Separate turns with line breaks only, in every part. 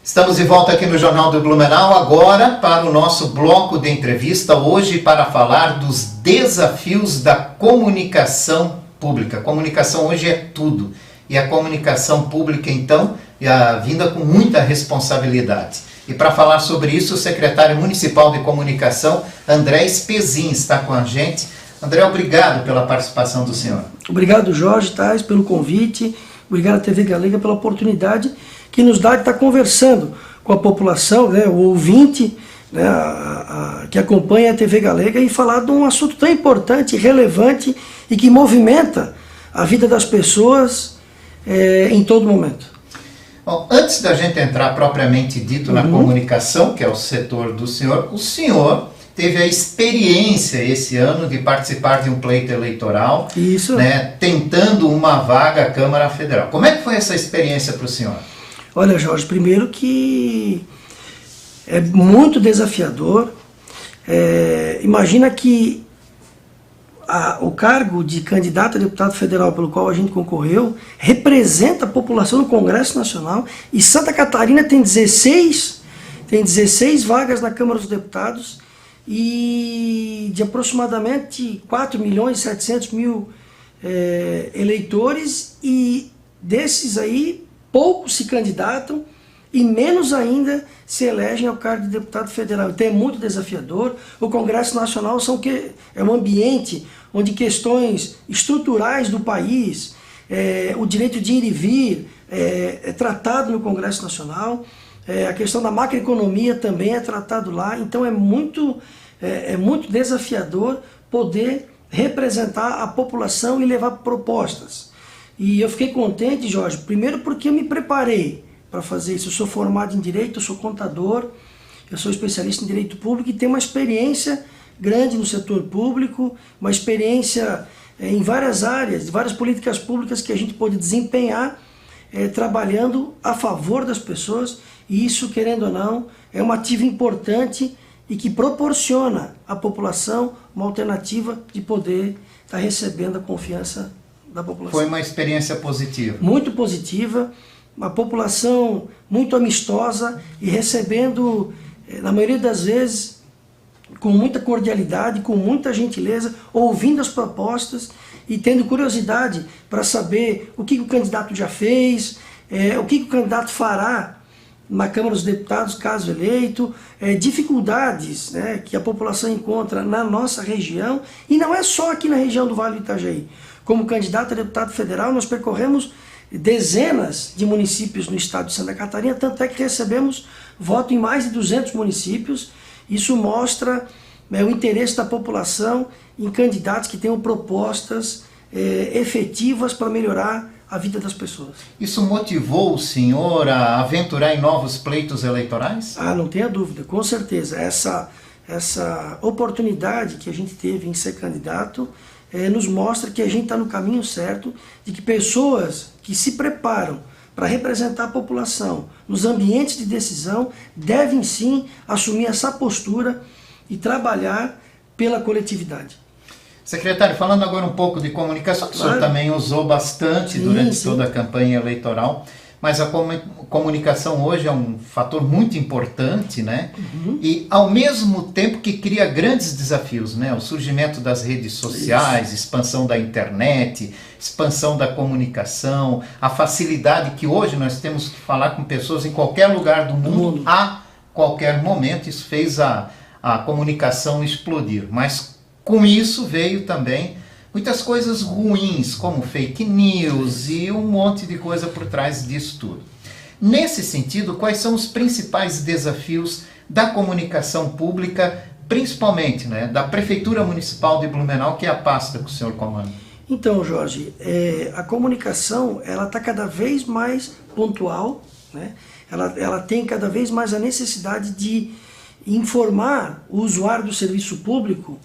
Estamos de volta aqui no Jornal do Blumenau, agora para o nosso bloco de entrevista, hoje para falar dos desafios da comunicação pública. Comunicação hoje é tudo, e a comunicação pública, então, vinda com muita responsabilidade. E para falar sobre isso, o secretário municipal de comunicação, André Spezin, está com a gente. André, obrigado pela participação do senhor.
Obrigado, Jorge Tais, pelo convite. Obrigado à TV Galega pela oportunidade que nos dá de estar conversando com a população, né, o ouvinte, né, que acompanha a TV Galega, e falar de um assunto tão importante, relevante e que movimenta a vida das pessoas em todo momento.
Bom, antes da gente entrar propriamente dito na comunicação, que é o setor do senhor, o senhor teve a experiência esse ano de participar de um pleito eleitoral,
Isso.
Né, tentando uma vaga à Câmara Federal. Como é que foi essa experiência para o senhor?
Olha, Jorge, primeiro que é muito desafiador. Imagina que o cargo de candidato a deputado federal pelo qual a gente concorreu representa a população no Congresso Nacional, e Santa Catarina tem 16 vagas na Câmara dos Deputados, e de aproximadamente 4.700.000 eleitores, e desses aí poucos se candidatam e menos ainda se elegem ao cargo de deputado federal. Então é muito desafiador. O Congresso Nacional é um ambiente onde questões estruturais do país, o direito de ir e vir é tratado no Congresso Nacional, a questão da macroeconomia também é tratado lá. Então é muito desafiador poder representar a população e levar propostas. E eu fiquei contente, Jorge, primeiro porque eu me preparei para fazer isso. Eu sou formado em Direito, eu sou contador, eu sou especialista em Direito Público e tenho uma experiência grande no setor público, uma experiência em várias áreas, várias políticas públicas que a gente pode desempenhar trabalhando a favor das pessoas, e isso, querendo ou não, é uma ativa importante e que proporciona à população uma alternativa de poder estar recebendo a confiança da população.
Foi uma experiência positiva?
Muito positiva, uma população muito amistosa e recebendo, na maioria das vezes, com muita cordialidade, com muita gentileza, ouvindo as propostas e tendo curiosidade para saber o que o candidato já fez, o que o candidato fará na Câmara dos Deputados, caso eleito, dificuldades, né, que a população encontra na nossa região, e não é só aqui na região do Vale do Itajaí. Como candidato a deputado federal, nós percorremos dezenas de municípios no estado de Santa Catarina, tanto é que recebemos voto em mais de 200 municípios. Isso mostra o interesse da população em candidatos que tenham propostas efetivas para melhorar a vida das pessoas.
Isso motivou o senhor a aventurar em novos pleitos eleitorais?
Ah, não tenha dúvida, com certeza. Essa oportunidade que a gente teve em ser candidato nos mostra que a gente está no caminho certo, de que pessoas que se preparam para representar a população nos ambientes de decisão devem sim assumir essa postura e trabalhar pela coletividade.
Secretário, falando agora um pouco de comunicação, que o senhor também usou bastante durante toda a campanha eleitoral, mas a comunicação hoje é um fator muito importante, né? E ao mesmo tempo que cria grandes desafios, né? O surgimento das redes sociais, expansão da internet, expansão da comunicação, a facilidade que hoje nós temos de falar com pessoas em qualquer lugar do mundo, a qualquer momento. Isso fez a comunicação explodir, mas com isso veio também muitas coisas ruins, como fake news e um monte de coisa por trás disso tudo. Nesse sentido, quais são os principais desafios da comunicação pública, principalmente, né, da Prefeitura Municipal de Blumenau, que é a pasta que o senhor comanda?
Então, Jorge, a comunicação está cada vez mais pontual, né? Ela tem cada vez mais a necessidade de informar o usuário do serviço público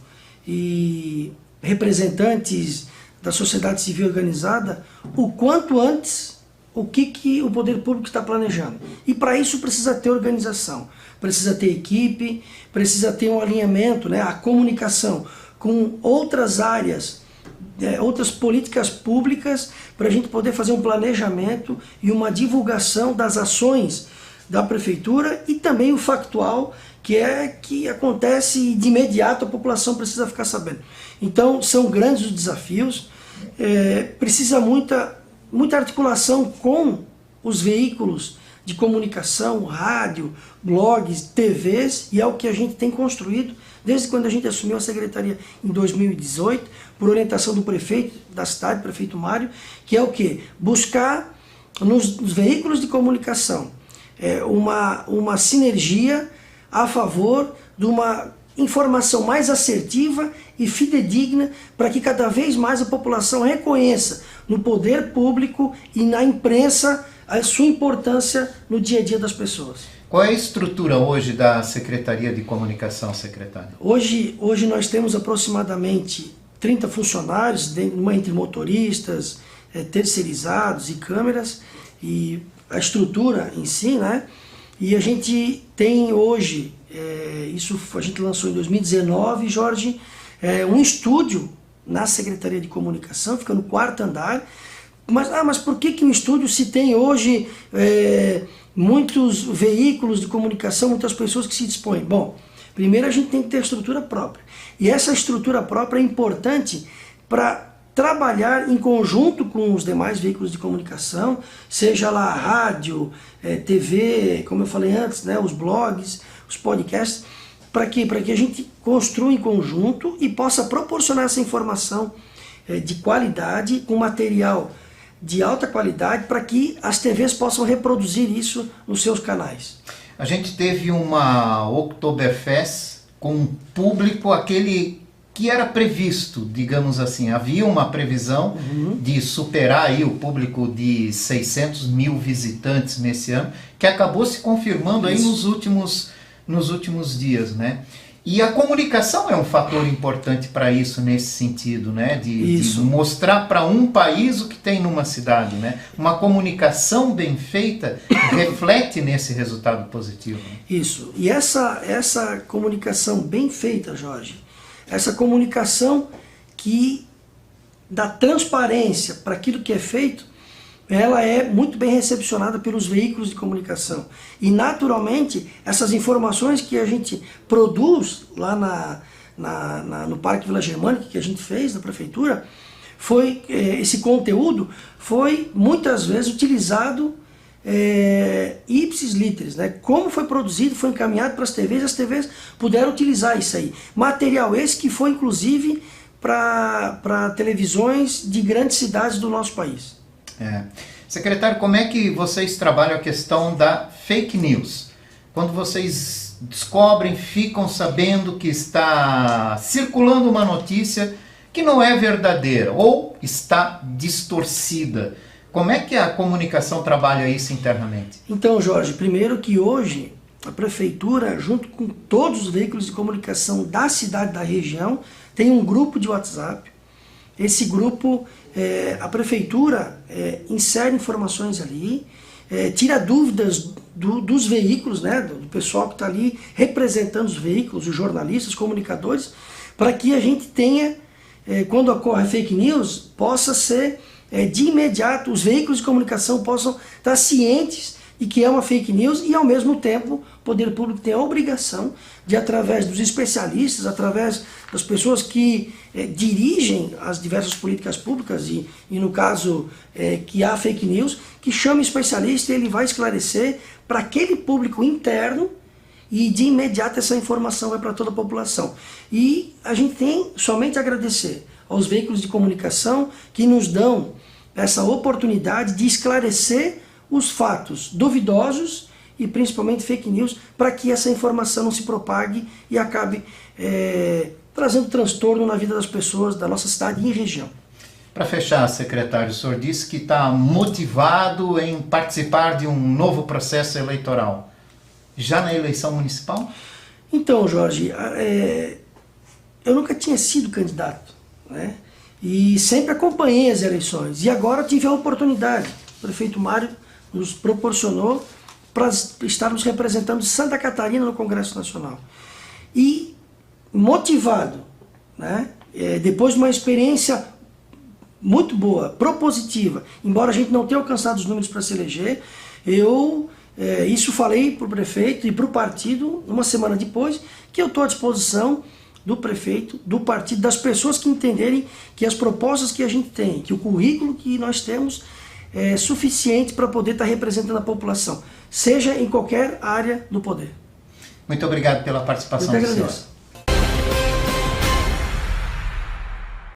e representantes da sociedade civil organizada o quanto antes o que o poder público está planejando. E para isso precisa ter organização, precisa ter equipe, precisa ter um alinhamento, né, a comunicação com outras áreas, outras políticas públicas, para a gente poder fazer um planejamento e uma divulgação das ações da prefeitura e também o factual, que é que acontece de imediato, a população precisa ficar sabendo. Então são grandes os desafios, precisa muita articulação com os veículos de comunicação, rádio, blogs, TVs, e é o que a gente tem construído desde quando a gente assumiu a secretaria em 2018, por orientação do prefeito da cidade, prefeito Mário, que é o quê? Buscar nos veículos de comunicação uma sinergia a favor de uma informação mais assertiva e fidedigna, para que cada vez mais a população reconheça no poder público e na imprensa a sua importância no dia a dia das pessoas.
Qual é a estrutura hoje da Secretaria de Comunicação, secretário?
Hoje nós temos aproximadamente 30 funcionários, entre motoristas, terceirizados e câmeras, e a estrutura em si, né? E a gente tem hoje, isso a gente lançou em 2019, Jorge, um estúdio na Secretaria de Comunicação, fica no 4º andar. Mas por que um estúdio se tem hoje muitos veículos de comunicação, muitas pessoas que se dispõem? Bom, primeiro a gente tem que ter estrutura própria. E essa estrutura própria é importante para trabalhar em conjunto com os demais veículos de comunicação, seja lá rádio, TV, como eu falei antes, né, os blogs, os podcasts, para que a gente construa em conjunto e possa proporcionar essa informação de qualidade, com material de alta qualidade, para que as TVs possam reproduzir isso nos seus canais.
A gente teve uma Oktoberfest com público aquele que era previsto, digamos assim. Havia uma previsão de superar aí o público de 600 mil visitantes nesse ano, que acabou se confirmando aí nos últimos dias, né? E a comunicação é um fator importante para isso, nesse sentido, né? De mostrar para um país o que tem numa cidade, né? Uma comunicação bem feita reflete nesse resultado positivo. Né?
Isso. E essa comunicação bem feita, Jorge, essa comunicação que dá transparência para aquilo que é feito, ela é muito bem recepcionada pelos veículos de comunicação. E, naturalmente, essas informações que a gente produz lá no Parque Vila Germânica, que a gente fez na prefeitura, esse conteúdo foi muitas vezes utilizado ipsis literis, né? Como foi produzido, foi encaminhado para as TVs puderam utilizar isso aí. Material esse que foi, inclusive, para televisões de grandes cidades do nosso país.
Secretário, como é que vocês trabalham a questão da fake news? Quando vocês descobrem, ficam sabendo que está circulando uma notícia que não é verdadeira ou está distorcida, como é que a comunicação trabalha isso internamente?
Então, Jorge, primeiro que hoje a prefeitura, junto com todos os veículos de comunicação da cidade e da região, tem um grupo de WhatsApp. Esse grupo, a prefeitura insere informações ali, tira dúvidas dos veículos, né, do pessoal que está ali representando os veículos, os jornalistas, os comunicadores, para que a gente tenha, quando ocorre fake news, possa ser de imediato, os veículos de comunicação possam estar cientes de que é uma fake news e, ao mesmo tempo, o poder público tem a obrigação de, através dos especialistas, através das pessoas que dirigem as diversas políticas públicas e no caso que há fake news, que chame o especialista e ele vai esclarecer para aquele público interno e de imediato essa informação vai para toda a população. E a gente tem somente a agradecer aos veículos de comunicação que nos dão essa oportunidade de esclarecer os fatos duvidosos e principalmente fake news, para que essa informação não se propague e acabe trazendo transtorno na vida das pessoas da nossa cidade e região.
Para fechar, secretário, o senhor disse que está motivado em participar de um novo processo eleitoral, já na eleição municipal?
Então, Jorge, eu nunca tinha sido candidato, né? E sempre acompanhei as eleições, e agora tive a oportunidade. O prefeito Mário nos proporcionou para estarmos representando Santa Catarina no Congresso Nacional. E motivado, né, depois de uma experiência muito boa, propositiva, embora a gente não tenha alcançado os números para se eleger, eu Isso falei para o prefeito e para o partido, uma semana depois, que eu estou à disposição do prefeito, do partido, das pessoas que entenderem que as propostas que a gente tem, que o currículo que nós temos é suficiente para poder estar representando a população, seja em qualquer área do poder.
Muito obrigado pela participação
Eu que
do senhor.
agradeço.